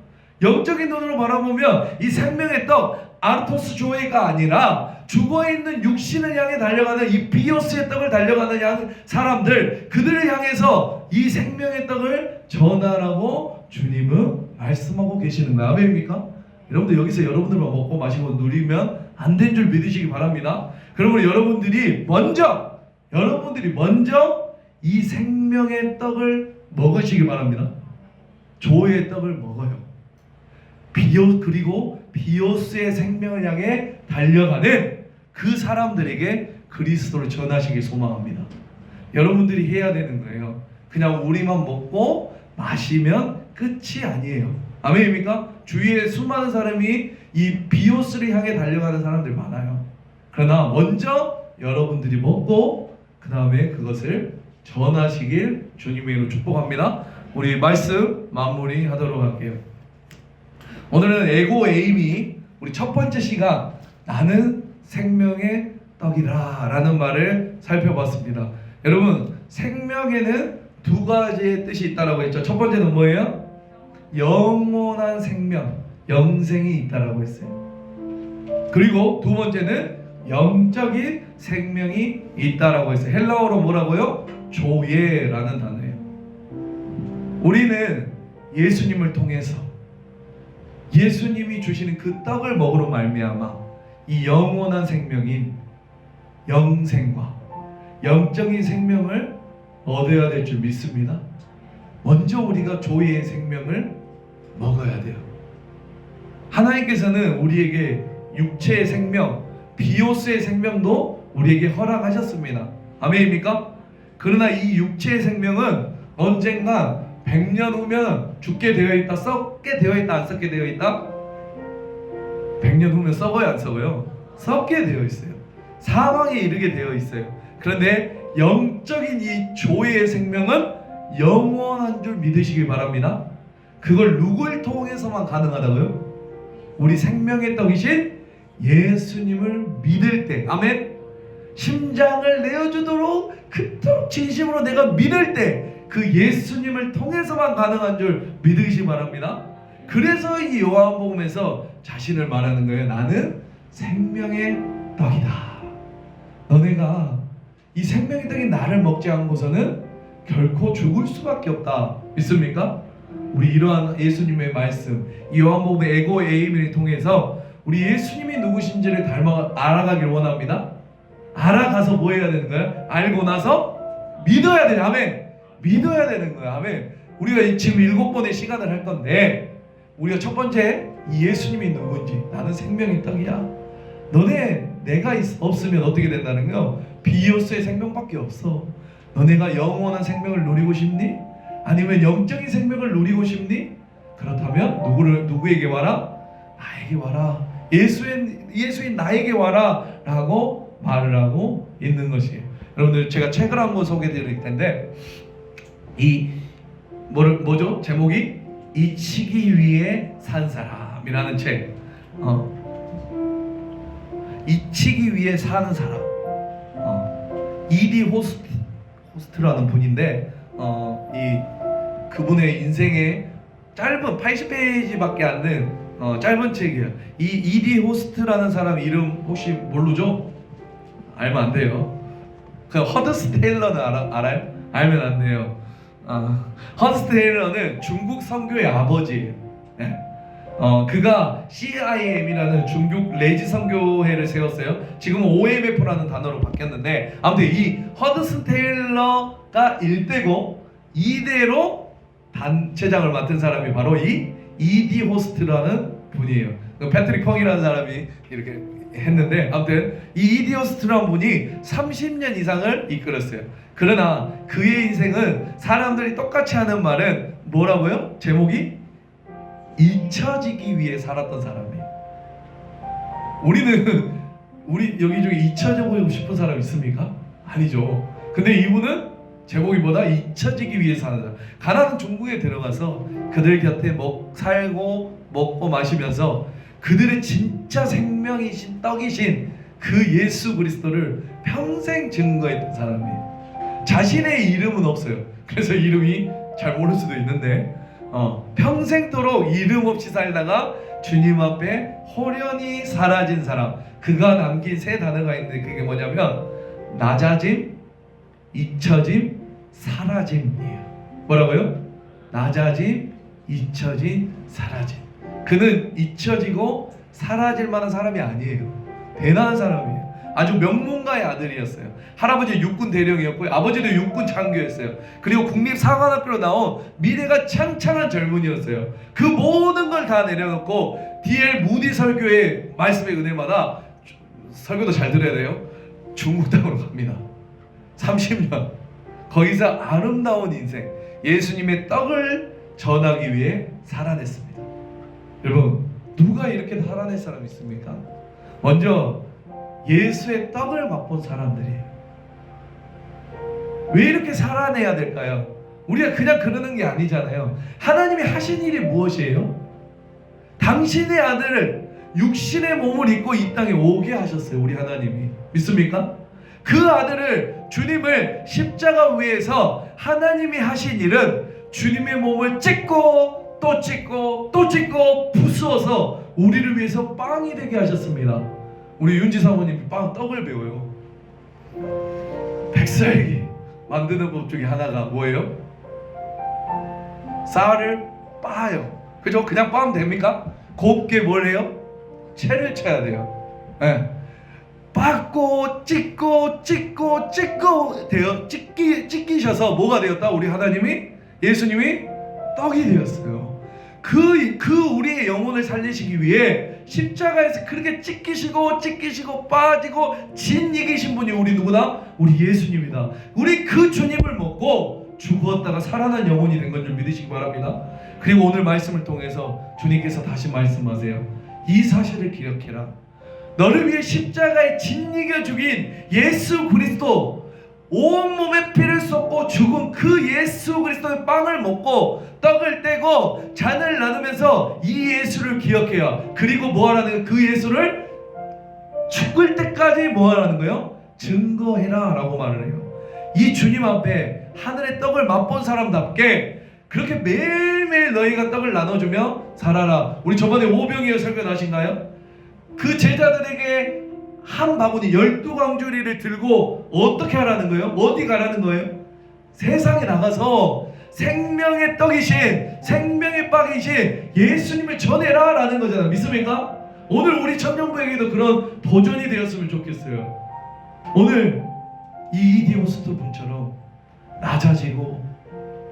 영적인 눈으로 바라보면 이 생명의 떡, 아르토스 조회가 아니라 죽어있는 육신을 향해 달려가는 이 비오스의 떡을 달려가는 사람들, 그들을 향해서 이 생명의 떡을 전하라고 주님은 말씀하고 계시는 거예요. 아멘입니까? 여러분들 여기서 여러분들만 먹고 마시고 누리면 안 된 줄 믿으시기 바랍니다. 그러므로 여러분들이 먼저 이 생명의 떡을 먹으시기 바랍니다. 조의 떡을 먹어요. 그리고 비오스의 생명을 향해 달려가는 그 사람들에게 그리스도를 전하시길 소망합니다. 여러분들이 해야 되는 거예요. 그냥 우리만 먹고 마시면 끝이 아니에요. 아멘입니까? 주위에 수많은 사람이 이 비오스를 향해 달려가는 사람들 많아요. 그러나 먼저 여러분들이 먹고 그 다음에 그것을 전하시길 주님의 이름으로 축복합니다. 우리 말씀 마무리하도록 할게요. 오늘은 에고 에임이 우리 첫 번째 시간 나는 생명의 떡이라 라는 말을 살펴봤습니다. 여러분, 생명에는 두 가지의 뜻이 있다라고 했죠. 첫 번째는 뭐예요? 영원한 생명, 영생이 있다라고 했어요. 그리고 두 번째는 영적인 생명이 있다라고 했어요. 헬라어로 뭐라고요? 조예라는 단어예요. 우리는 예수님을 통해서 예수님이 주시는 그 떡을 먹으러 말미암아 이 영원한 생명인 영생과 영적인 생명을 얻어야 될 줄 믿습니다. 먼저 우리가 조예의 생명을 먹어야 돼요. 하나님께서는 우리에게 육체의 생명, 비오스의 생명도 우리에게 허락하셨습니다. 아멘입니까? 그러나 이 육체의 생명은 언젠가 100년 후면 죽게 되어 있다, 썩게 되어 있다, 안 썩게 되어 있다? 100년 후면 썩어요, 안 썩어요? 썩게 되어 있어요. 사망에 이르게 되어 있어요. 그런데 영적인 이 조예의 생명은 영원한 줄 믿으시길 바랍니다. 그걸 누굴 통해서만 가능하다고요? 우리 생명의 떡이신 예수님을 믿을 때, 아멘. 심장을 내어주도록 그토록 진심으로 내가 믿을 때 그 예수님을 통해서만 가능한 줄 믿으시기 바랍니다. 그래서 이 요한복음에서 자신을 말하는 거예요. 나는 생명의 떡이다. 너네가 이 생명의 떡인 나를 먹지 않고서는 결코 죽을 수밖에 없다. 믿습니까? 우리 이러한 예수님의 말씀, 이 요한복음의 에고 에이미를 통해서 우리 예수님이 누구신지를 알아가길 원합니다. 알아가서 뭐 해야 되는 거야? 알고 나서 믿어야 되는, 아멘. 믿어야 되는 거야, 아멘. 우리가 지금 7번의 시간을 할 건데 우리가 첫 번째 이 예수님이 누군지, 나는 생명의 떡이야. 내가 없으면 어떻게 된다는 거요? 비오스의 생명밖에 없어. 너네가 영원한 생명을 누리고 싶니? 아니면 영적인 생명을 누리고 싶니? 그렇다면 누구에게 와라? 나에게 와라. 예수인 나에게 와라 라고 말을 하고 있는 것이에요. 여러분들, 제가 책을 한 권 소개해 드릴 텐데 이 뭐죠? 제목이 잊히기 위해 산 사람이라는 책. 잊히기 위해 사는 사람. 이디 호스트라는 분인데 그분의 인생의 짧은 80페이지밖에 안 된 짧은 책이에요. 이 이디 호스트라는 사람 이름 혹시 모르죠? 알면 안 돼요. 그 허드스 테일러는 알아요? 알면 안 돼요. 허드스 테일러는 중국 선교의 아버지예요. 네. 그가 CIM이라는 중국 레지 선교회를 세웠어요. 지금은 OMF라는 단어로 바뀌었는데 아무튼 이 허드슨 테일러가 1대고 2대로 단체장을 맡은 사람이 바로 이 이디 호스트라는 분이에요. 패트릭 펑이라는 사람이 이렇게 했는데 아무튼 이 이디 호스트라는 분이 30년 이상을 이끌었어요. 그러나 그의 인생은 사람들이 똑같이 하는 말은 뭐라고요? 제목이 잊혀지기 위해 살았던 사람이에요. 우리 여기 중에 잊혀져 보이고 싶은 사람 있습니까? 아니죠. 근데 이분은 제목이 뭐다? 잊혀지기 위해 사는 사람. 가나안 종국에 들어가서 그들 곁에 살고 먹고 마시면서 그들의 진짜 생명이신 떡이신 그 예수 그리스도를 평생 증거했던 사람이에요. 자신의 이름은 없어요. 그래서 이름이 잘 모를 수도 있는데 평생도록 이름 없이 살다가 주님 앞에 호련히 사라진 사람. 그가 남긴 세 단어가 있는데 그게 뭐냐면 낮아짐, 잊혀짐, 사라짐이에요. 뭐라고요? 낮아짐, 잊혀짐, 사라짐. 그는 잊혀지고 사라질 만한 사람이 아니에요. 대단한 사람이에요. 아주 명문가의 아들이었어요. 할아버지 육군 대령이었고 아버지도 육군 장교였어요. 그리고 국립사관학교로 나온 미래가 창창한 젊은이였어요. 그 모든 걸 다 내려놓고 D.L. 무디 설교의 말씀의 은혜마다 설교도 잘 들어야 돼요. 중국 땅으로 갑니다. 30년 거기서 아름다운 인생 예수님의 떡을 전하기 위해 살아냈습니다. 여러분 누가 이렇게 살아낼 사람 있습니까? 먼저 예수의 떡을 맛본 사람들이에요. 왜 이렇게 살아내야 될까요? 우리가 그냥 그러는 게 아니잖아요. 하나님이 하신 일이 무엇이에요? 당신의 아들을 육신의 몸을 입고 이 땅에 오게 하셨어요. 우리 하나님이 믿습니까? 그 아들을 주님을 십자가 위에서 하나님이 하신 일은 주님의 몸을 찢고 또 찢고 또 찢고 부수어서 우리를 위해서 빵이 되게 하셨습니다. 우리 윤지 사모님이 떡을 배워요. 백설기 만드는 법 중에 하나가 뭐예요? 쌀을 빻아요. 그죠? 그냥 빻으면 됩니까? 곱게 뭘 해요? 채를 쳐야 돼요. 네. 빻고 찢고 돼요. 찢기셔서 뭐가 되었다? 우리 하나님이 예수님이 떡이 되었어요. 그 우리의 영혼을 살리시기 위해 십자가에서 그렇게 찢기시고 빠지고 진이기신 분이 우리 누구다? 우리 예수님이다. 우리 그 주님을 먹고 죽었다가 살아난 영혼이 된 건 줄 믿으시기 바랍니다. 그리고 오늘 말씀을 통해서 주님께서 다시 말씀하세요. 이 사실을 기억해라. 너를 위해 십자가에 진이겨 죽인 예수 그리스도, 온몸에 피를 쏟고 죽은 그 예수 그리스도의 빵을 먹고 떡을 떼고 잔을 나누면서 이 예수를 기억해야. 그리고 뭐하라는 거예요? 그 예수를 죽을 때까지 뭐하라는 거예요? 증거해라 라고 말을 해요. 이 주님 앞에 하늘의 떡을 맛본 사람답게 그렇게 매일매일 너희가 떡을 나눠주며 살아라. 우리 저번에 오병이어 설교 나신가요? 그 제자들에게 한 바구니 12광주리를 들고 어떻게 하라는 거예요? 어디 가라는 거예요? 세상에 나가서 생명의 떡이신, 생명의 빵이신 예수님을 전해라 라는 거잖아요. 믿습니까? 오늘 우리 청년부에게도 그런 도전이 되었으면 좋겠어요. 오늘 이 이디오스트 분처럼 낮아지고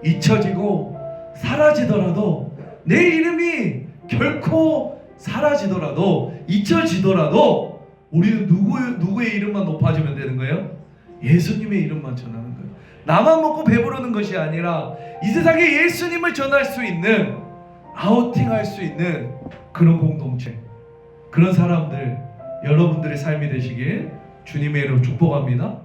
잊혀지고 사라지더라도 내 이름이 결코 사라지더라도 잊혀지더라도 우리는 누구의 이름만 높아지면 되는 거예요? 예수님의 이름만 전하는 거예요. 나만 먹고 배부르는 것이 아니라 이 세상에 예수님을 전할 수 있는, 아우팅할 수 있는 그런 공동체, 그런 사람들, 여러분들의 삶이 되시길 주님의 이름으로 축복합니다.